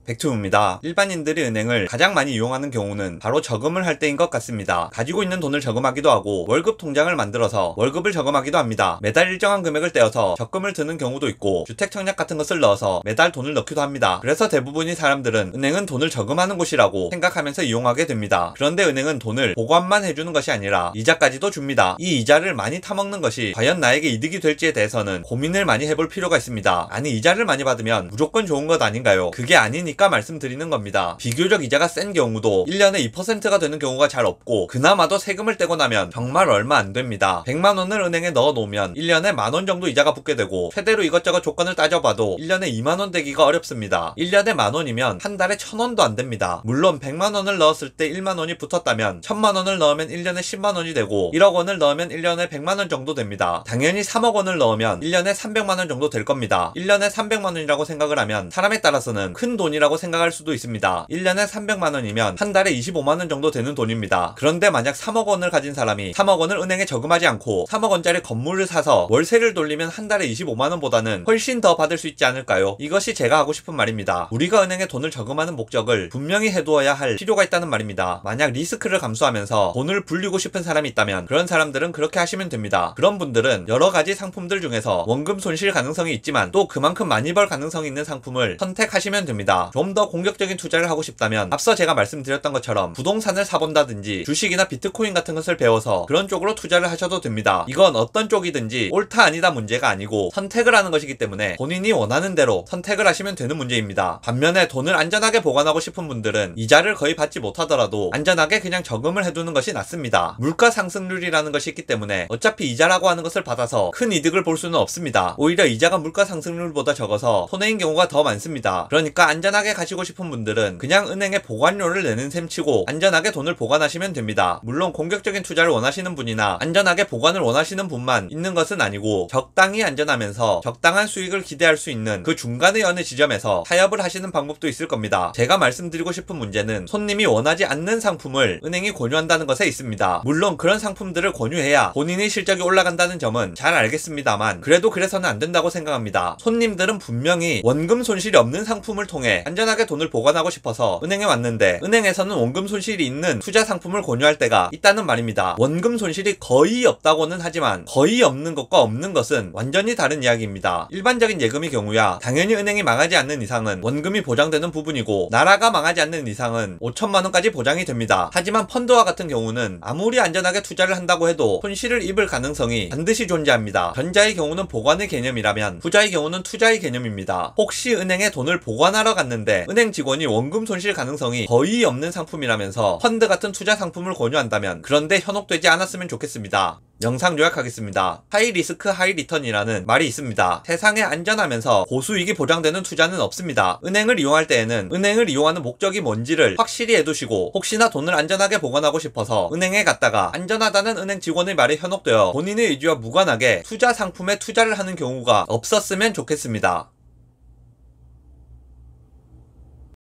백투입니다. 일반인들이 은행을 가장 많이 이용하는 경우는 바로 저금을 할 때인 것 같습니다. 가지고 있는 돈을 저금하기도 하고 월급 통장을 만들어서 월급을 저금하기도 합니다. 매달 일정한 금액을 떼어서 적금을 드는 경우도 있고 주택 청약 같은 것을 넣어서 매달 돈을 넣기도 합니다. 그래서 대부분의 사람들은 은행은 돈을 저금하는 곳이라고 생각하면서 이용하게 됩니다. 그런데 은행은 돈을 보관만 해주는 것이 아니라 이자까지도 줍니다. 이 이자를 많이 타먹는 것이 과연 나에게 이득이 될지에 대해서는 고민을 많이 해볼 필요가 있습니다. 아니, 이자를 많이 받으면 무조건 좋은 것 아닌가요? 그게 아니니까 말씀드리는 겁니다. 비교적 이자가 센 경우도 1년에 2%가 되는 경우가 잘 없고 그나마도 세금을 떼고 나면 정말 얼마 안 됩니다. 100만원을 은행에 넣어 놓으면 1년에 만원 정도 이자가 붙게 되고 최대로 이것저것 조건을 따져봐도 1년에 2만원 되기가 어렵습니다. 1년에 만원이면 한 달에 1000원도 안 됩니다. 물론 100만원을 넣었을 때 1만원이 붙었다면 1000만원을 넣으면 1년에 10만원이 되고 1억원을 넣으면 1년에 100만원 정도 됩니다. 당연히 3억원을 넣으면 1년에 300만원 정도 될 겁니다. 1년에 300만원이라고 생각을 하면 사람에 따라서는 큰 돈이라고 생각할 수도 있습니다. 1년에 300만원이면 한 달에 25만원 정도 되는 돈입니다. 그런데 만약 3억원을 가진 사람이 3억원을 은행에 저금하지 않고 3억원짜리 건물을 사서 월세를 돌리면 한 달에 25만원보다는 훨씬 더 받을 수 있지 않을까요? 이것이 제가 하고 싶은 말입니다. 우리가 은행에 돈을 저금하는 목적을 분명히 해두어야 할 필요가 있다는 말입니다. 만약 리스크를 감수하면서 돈을 불리고 싶은 사람이 있다면 그런 사람들은 그렇게 하시면 됩니다. 그런 분들은 여러가지 상품들 중에서 원금 손실 가능성이 있지만 또 그만큼 많이 벌 가능성이 있는 상품을 선택하시면 됩니다. 좀 더 공격적인 투자를 하고 싶다면 앞서 제가 말씀드렸던 것처럼 부동산을 사본다든지 주식이나 비트코인 같은 것을 배워서 그런 쪽으로 투자를 하셔도 됩니다. 이건 어떤 쪽이든지 옳다 아니다 문제가 아니고 선택을 하는 것이기 때문에 본인이 원하는 대로 선택을 하시면 되는 문제입니다. 반면에 돈을 안전하게 보관하고 싶은 분들은 이자를 거의 받지 못하더라도 안전하게 그냥 저금을 해두는 것이 낫습니다. 물가 상승률이라는 것이 있기 때문에 어차피 이자라고 하는 것을 받아서 큰 이득을 볼 수는 없습니다. 오히려 이자가 물가 상승률보다 적어서 손해인 경우가 더 많습니다. 그러니까 안전하게 가시고 싶은 분들은 그냥 은행에 보관료를 내는 셈 치고 안전하게 돈을 보관하시면 됩니다. 물론 공격적인 투자를 원하시는 분이나 안전하게 보관을 원하시는 분만 있는 것은 아니고 적당히 안전하면서 적당한 수익을 기대할 수 있는 그 중간의 어느 지점에서 타협을 하시는 방법도 있을 겁니다. 제가 말씀드리고 싶은 문제는 손님이 원하지 않는 상품을 은행이 권유한다는 것에 있습니다. 물론 그런 상품들을 권유해야 본인의 실적이 올라간다는 점은 잘 알겠습니다만 그래도 그래서는 안 된다고 생각합니다. 손님들은 분명히 원금 손실이 없는 상품을 통해 안전하게 돈을 보관하고 싶어서 은행에 왔는데 은행에서는 원금 손실이 있는 투자 상품을 권유할 때가 있다는 말입니다. 원금 손실이 거의 없다고는 하지만 거의 없는 것과 없는 것은 완전히 다른 이야기입니다. 일반적인 예금의 경우야 당연히 은행이 망하지 않는 이상은 원금이 보장되는 부분이고 나라가 망하지 않는 이상은 5천만원까지 보장이 됩니다. 하지만 펀드와 같은 경우는 아무리 안전하게 투자를 한다고 해도 손실을 입을 가능성이 반드시 존재합니다. 전자의 경우는 보관의 개념이라면 후자의 경우는 투자의 개념입니다. 혹시 은행에 돈을 보관하러 갔는데 은행 직원이 원금 손실 가능성이 거의 없는 상품이라면서 펀드 같은 투자 상품을 권유한다면 그런데 현혹되지 않았으면 좋겠습니다. 영상 요약하겠습니다. 하이 리스크 하이 리턴이라는 말이 있습니다. 세상에 안전하면서 고수익이 보장되는 투자는 없습니다. 은행을 이용할 때에는 은행을 이용하는 목적이 뭔지를 확실히 해두시고 혹시나 돈을 안전하게 보관하고 싶어서 은행에 갔다가 안전하다는 은행 직원의 말에 현혹되어 본인의 의지와 무관하게 투자 상품에 투자를 하는 경우가 없었으면 좋겠습니다.